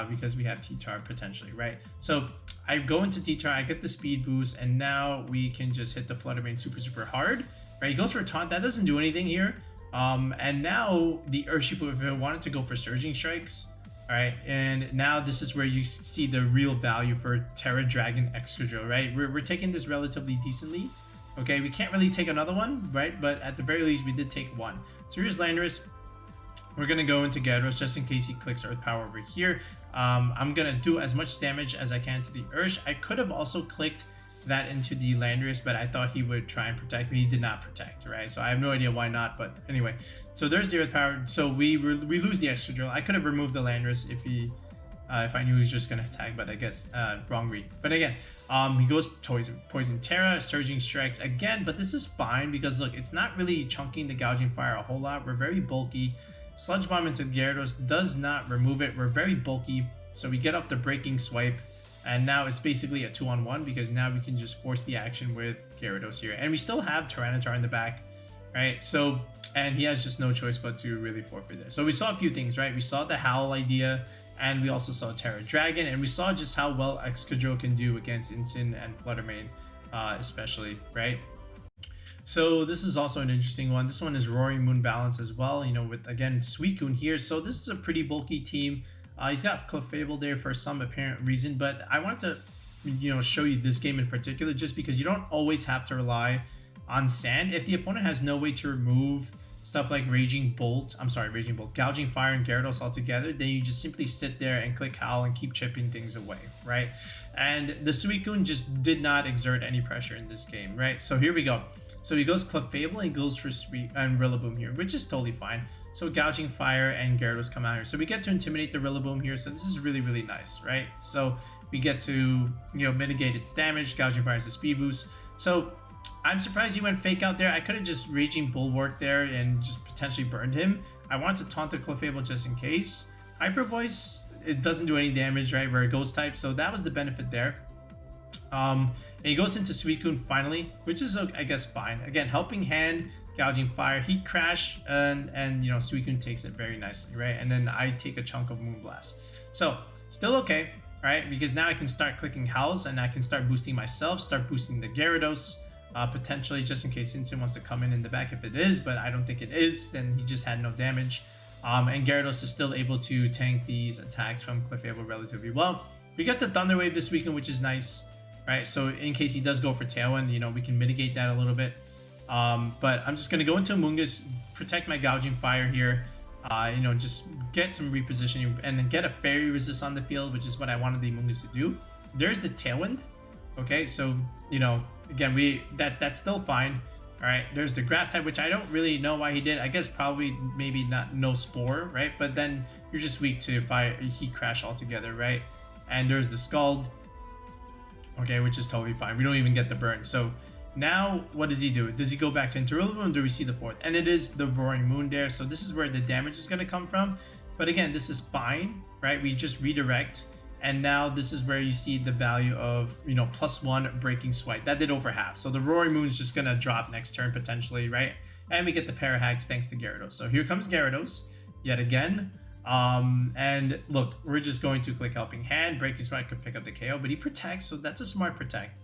[SPEAKER 1] because we have T-Tar potentially, right? So I go into T-Tar, I get the speed boost, and now we can just hit the Flutter Mane super, super hard, right? He goes for a Taunt. That doesn't do anything here. And now the Urshifu, if it wanted to go for Surging Strikes, all right, and now this is where you see the real value for Terra Dragon Excadrill, right? We're taking this relatively decently. Okay, we can't really take another one, right? But at the very least, we did take one. So here's Landorus. We're going to go into Gyarados just in case he clicks Earth Power over here. I'm going to do as much damage as I can to the Ursh. I could have also clicked that into the Landorus, but I thought he would try and protect me. He did not protect, right? So I have no idea why not, but anyway. So there's the Earth Power. So we lose the Excadrill. I could have removed the Landorus if I knew he was just going to attack, but I guess wrong read. But again, he goes Poison Terra, Surging Strikes again, but this is fine because look, it's not really chunking the Gouging Fire a whole lot. We're very bulky. Sludge Bomb into Gyarados does not remove it. We're very bulky, so we get off the Breaking Swipe, and now it's basically a 2-on-1 because now we can just force the action with Gyarados here, and we still have Tyranitar in the back, right? So, and he has just no choice but to really forfeit there. So we saw a few things, right? We saw the Howl idea, and we also saw Terra Dragon, and we saw just how well Excadrill can do against Incin and Flutter Mane, especially, right? So this is also an interesting one. This one is Roaring Moon Balance as well, you know, with, again, Suicune here. So this is a pretty bulky team. He's got Clefable there for some apparent reason, but I wanted to, you know, show you this game in particular just because you don't always have to rely on sand. If the opponent has no way to remove stuff like Gouging Fire and Gyarados all together, then you just simply sit there and click Howl and keep chipping things away, right? And the Suicune just did not exert any pressure in this game, right? So here we go. So he goes Clefable and he goes for Sweet and Rillaboom here, which is totally fine. So Gouging Fire and Gyarados come out here. So we get to intimidate the Rillaboom here. So this is really, really nice, right? So we get to, mitigate its damage. Gouging Fire is a speed boost. So I'm surprised he went Fake Out there. I could have just Raging Bulwark there and just potentially burned him. I wanted to taunt the Clefable just in case. Hyper Voice, it doesn't do any damage, right? We're a Ghost type, so that was the benefit there. And he goes into Suicune finally, which is, I guess, fine. Again, Helping Hand, Gouging Fire, Heat Crash, and Suicune takes it very nicely, right? And then I take a chunk of Moonblast. So, still okay, right? Because now I can start clicking Howls, and I can start boosting myself, start boosting the Gyarados, potentially, just in case Instant wants to come in the back if it is, but I don't think it is. Then he just had no damage. And Gyarados is still able to tank these attacks from Clefable relatively well. We got the Thunder Wave this weekend, which is nice, right? So in case he does go for Tailwind, we can mitigate that a little bit. But I'm just going to go into Amoongus, protect my Gouging Fire here, just get some repositioning, and then get a Fairy Resist on the field, which is what I wanted the Amoongus to do. There's the Tailwind. Okay, so, again, that's still fine. All right, there's the Grass type, which I don't really know why he did. I guess probably maybe no Spore, right? But then you're just weak to Fire Heat Crash altogether, right? And there's the Scald, okay, which is totally fine. We don't even get the burn. So now what does he do? Does he go back to Rillaboom? Do we see the fourth? And it is the Roaring Moon there. So this is where the damage is going to come from. But again, this is fine, right? We just redirect. And now this is where you see the value of, +1 Breaking Swipe. That did over half. So the Roaring Moon is just going to drop next turn potentially, right? And we get the Parahags thanks to Gyarados. So here comes Gyarados yet again. And look, we're just going to click Helping Hand. Breaking Swipe could pick up the KO, but he protects. So that's a smart protect.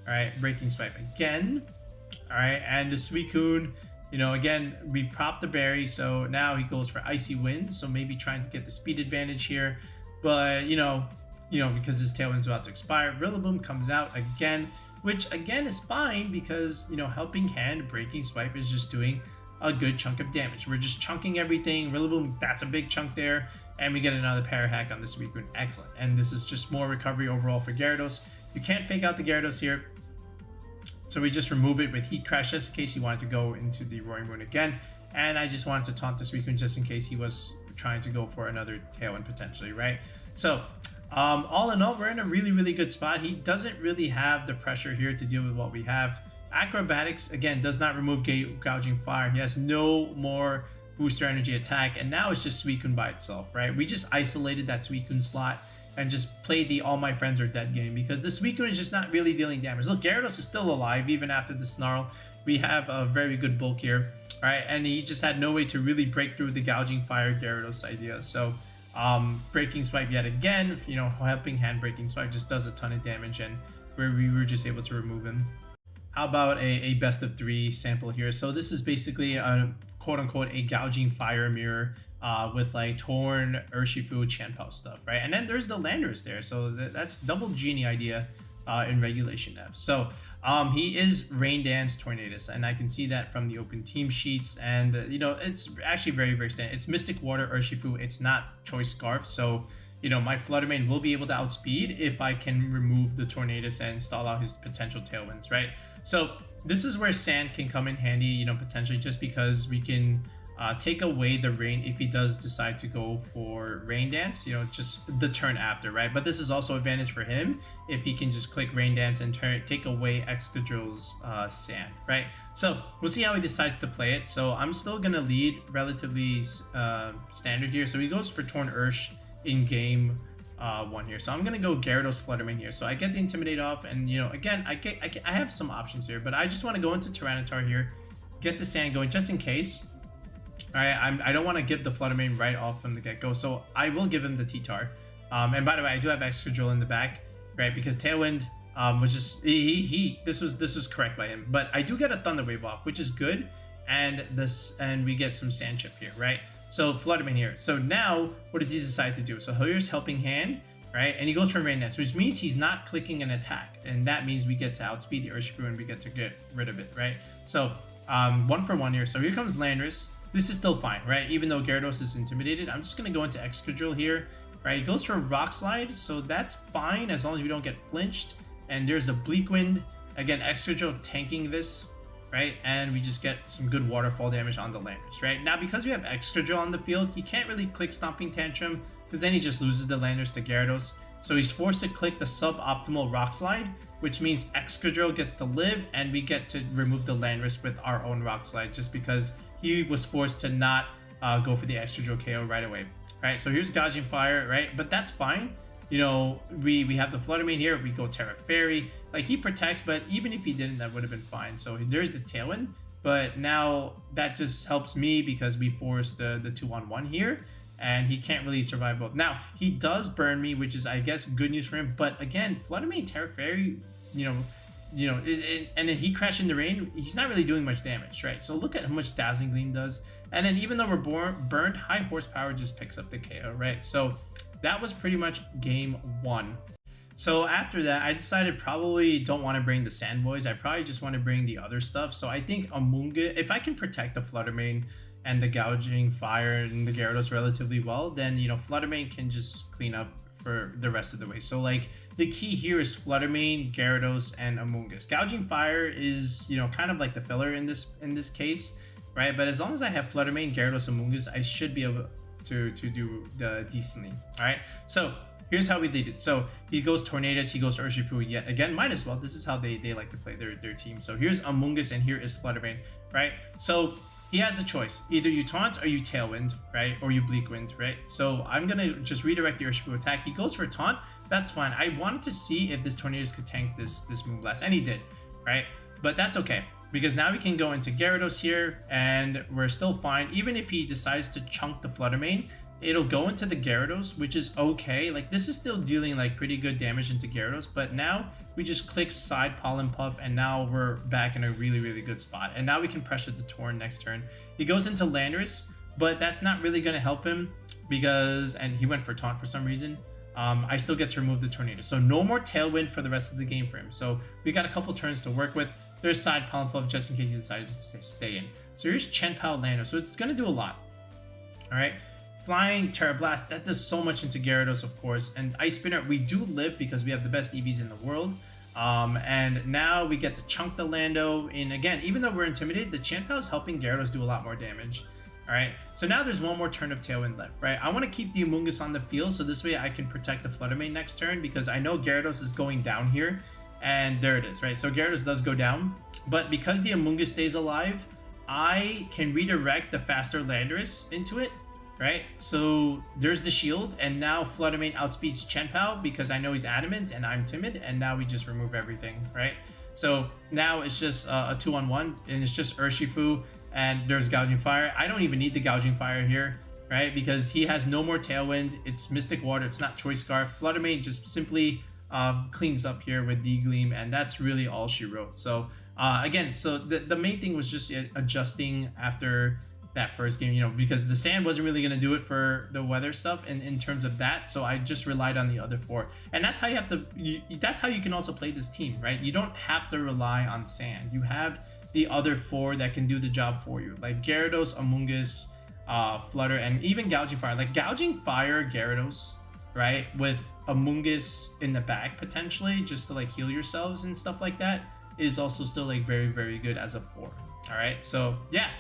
[SPEAKER 1] All right, Breaking Swipe again. All right, and the Suicune, again, we prop the berry. So now he goes for Icy Wind. So maybe trying to get the speed advantage here. But, because his Tailwind's about to expire, Rillaboom comes out again, which again is fine because, Helping Hand, Breaking Swipe is just doing a good chunk of damage. We're just chunking everything. Rillaboom, that's a big chunk there. And we get another Parahack on this Suicune. Excellent. And this is just more recovery overall for Gyarados. You can't Fake Out the Gyarados here. So we just remove it with Heat Crash just in case he wanted to go into the Roaring Moon again. And I just wanted to taunt the Suicune just in case he was trying to go for another Tailwind potentially, right? So all in all, we're in a really, really good spot. He doesn't really have the pressure here to deal with what we have. Acrobatics, again, does not remove Gouging Fire. He has no more booster energy attack, and now it's just Suicune by itself, right? We just isolated that Suicune slot and just played the all my friends are dead game because the Suicune is just not really dealing damage. Look, Gyarados is still alive even after the Snarl. We have a very good bulk here, right? And he just had no way to really break through the Gouging Fire Gyarados idea. So Breaking Swipe yet again, Helping Hand Breaking Swipe just does a ton of damage, and where we were just able to remove him. How about a best of 3 sample here? So this is basically a quote-unquote a Gouging Fire mirror with like Torn, Urshifu, Chanpao stuff, right? And then there's the Landers there, so that's double Genie idea in regulationF. So he is Rain Dance Tornadus, and I can see that from the open team sheets, and it's actually very, very standard. It's Mystic Water Urshifu, it's not Choice Scarf, so my Flutter Mane will be able to outspeed if I can remove the Tornadus and stall out his potential Tailwinds, right? So this is where Sand can come in handy, potentially just because we can take away the rain if he does decide to go for Rain Dance, just the turn after, right? But this is also advantage for him if he can just click Rain Dance and take away Excadrill's Sand, right? So we'll see how he decides to play it. So I'm still gonna lead relatively standard here. So he goes for Torn Ursh in game 1 here. So I'm gonna go Gyarados Flutter Mane here. So I get the Intimidate off, and again, I have some options here, but I just want to go into Tyranitar here, get the Sand going just in case. All right, I don't want to give the Flutter Mane right off from the get-go, so I will give him the T-Tar. And by the way, I do have Excadrill in the back, right? Because Tailwind was just this was correct by him, but I do get a Thunder Wave off, which is good, and we get some Sand Chip here, right? So Flutter Mane here. So now what does he decide to do? So here's Helping Hand, right? And he goes for Rain Dance, which means he's not clicking an attack, and that means we get to outspeed the Urshifu and we get to get rid of it, right? So 1 for 1 here. So here comes Landorus. This is still fine, right? Even though Gyarados is intimidated, I'm just going to go into Excadrill here right? He goes for Rock Slide, so that's fine as long as we don't get flinched. And there's the Bleak Wind. Again, Excadrill tanking this, right? And we just get some good waterfall damage on the Landers, right? Now, because we have Excadrill on the field, he can't really click Stomping Tantrum because then he just loses the Landers to Gyarados. So he's forced to click the suboptimal Rock Slide, which means Excadrill gets to live and we get to remove the Landers with our own Rock Slide just because he was forced to not go for the Excadrill KO right away, right? So here's Gouging Fire, right? But that's fine. You know, we have the Flutter Mane here. We go Terra Fairy. Like, he protects, but even if he didn't, that would have been fine. So there's the Tailwind. But now that just helps me because we forced the 2-on-1 here. And he can't really survive both. Now, he does burn me, which is, I guess, good news for him. But again, Flutter Mane, Terra Fairy, and then he crashed into rain. He's not really doing much damage, right? So look at how much Dazzling Gleam does. And then even though we're burned, High Horsepower just picks up the KO, right? So that was pretty much game 1. So after that, I decided probably don't want to bring the Sand Boys. I probably just want to bring the other stuff. So I think Amoongus, if I can protect the Flutter Mane and the Gouging Fire and the Gyarados relatively well, then, Flutter Mane can just clean up for the rest of the way. So, like, the key here is Flutter Mane, Gyarados, and Amoongus. Gouging Fire is, kind of like the filler in this case, right? But as long as I have Flutter Mane, Gyarados, Amoongus, I should be able to do decently. All right, so here's how we lead it. So he goes Tornadus, he goes Urshifus yet again, might as well. This is how they like to play their team. So here's Amoongus and here is Flutter Mane, right? So he has a choice. Either you taunt or you Tailwind, right? Or you Bleak Wind, right? So I'm gonna just redirect the Urshifus attack. He goes for taunt, that's fine. I wanted to see if this Tornadus could tank this Moonblast, and he did, right? But that's okay, because now we can go into Gyarados here, and we're still fine. Even if he decides to chunk the Flutter Mane, it'll go into the Gyarados, which is okay. Like, this is still dealing like pretty good damage into Gyarados, but now we just click Side Pollen Puff, and now we're back in a really, really good spot. And now we can pressure the Torn next turn. He goes into Landorus, but that's not really going to help him because, and he went for Taunt for some reason. I still get to remove the Tornado. So no more Tailwind for the rest of the game for him. So we got a couple turns to work with. There's Side Pollen Puff just in case he decides to stay in. So here's Chenpao Lando. So it's going to do a lot. All right. Flying Terra Blast, that does so much into Gyarados, of course. And Ice Spinner, we do live because we have the best EVs in the world. And now we get to chunk the Lando in again. Even though we're intimidated, the Chenpao is helping Gyarados do a lot more damage. All right, so now there's one more turn of Tailwind left, right? I want to keep the Amoongus on the field so this way I can protect the Flutter Mane next turn because I know Gyarados is going down here. And there it is, right? So Gyarados does go down, but because the Amoongus stays alive, I can redirect the faster Landorus into it, right? So there's the shield, and now Flutter Mane outspeeds Chenpao because I know he's adamant and I'm timid, and now we just remove everything, right? So now it's just a 2-on-1, and it's just Urshifus, and there's Gouging Fire. I don't even need the Gouging Fire here, right? Because he has no more Tailwind. It's Mystic Water. It's not Choice Scarf. Flutter Mane just simply cleans up here with D-Gleam, and that's really all she wrote. So again, so the main thing was just adjusting after that first game, you know, because the sand wasn't really going to do it for the weather stuff in terms of that. So I just relied on the other four. And that's how you have to, that's how you can also play this team, right? You don't have to rely on sand. You have the other four that can do the job for you, like Gyarados, Amoongus, Flutter, and even Gouging Fire. Like Gouging Fire Gyarados, right, with Amoongus in the back potentially, just to like heal yourselves and stuff like that, is also still like very, very good as a 4. All right, so yeah.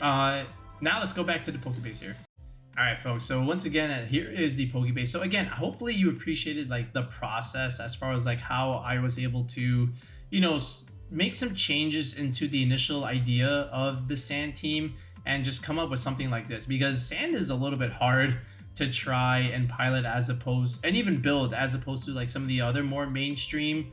[SPEAKER 1] Now let's go back to the Pokepaste here. All right, folks. So once again, here is the Pokepaste. So again, hopefully you appreciated like the process as far as like how I was able to, you know, make some changes into the initial idea of the sand team and just come up with something like this, because sand is a little bit hard to try and pilot as opposed, and even build as opposed to like some of the other more mainstream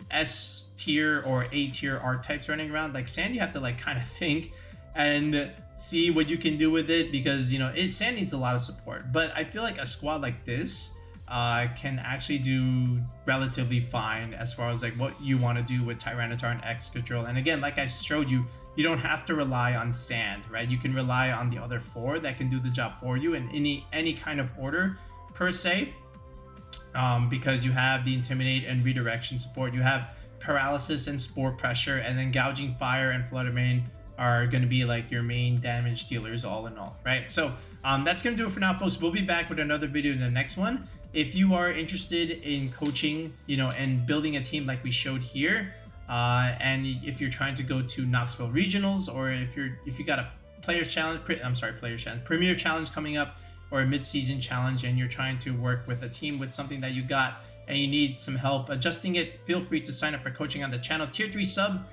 [SPEAKER 1] S tier or A tier archetypes running around. Like sand, you have to like kind of think and see what you can do with it, because you know sand needs a lot of support. But I feel like a squad like this can actually do relatively fine as far as like what you want to do with Tyranitar and Excadrill. And again, like I showed you, you don't have to rely on sand, right? You can rely on the other 4 that can do the job for you in any kind of order per se, because you have the Intimidate and redirection support, you have paralysis and spore pressure, and then Gouging Fire and Flutter Mane are going to be like your main damage dealers all in all, right? So that's going to do it for now, folks. We'll be back with another video in the next one. If you are interested in coaching, you know, and building a team like we showed here, and if you're trying to go to Knoxville Regionals, or if you got a Players Challenge, Premier Challenge coming up, or a mid-season challenge, and you're trying to work with a team with something that you got and you need some help adjusting it, feel free to sign up for coaching on the channel. Tier 3 sub,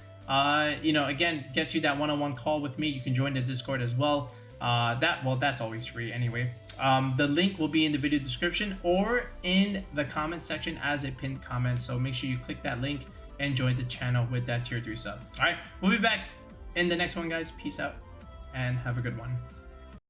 [SPEAKER 1] you know, again, gets you that one-on-one call with me. You can join the Discord as well. That's always free anyway. The link will be in the video description or in the comment section as a pinned comment. So make sure you click that link and join the channel with that tier 3 sub. All right, we'll be back in the next one, guys. Peace out and have a good one.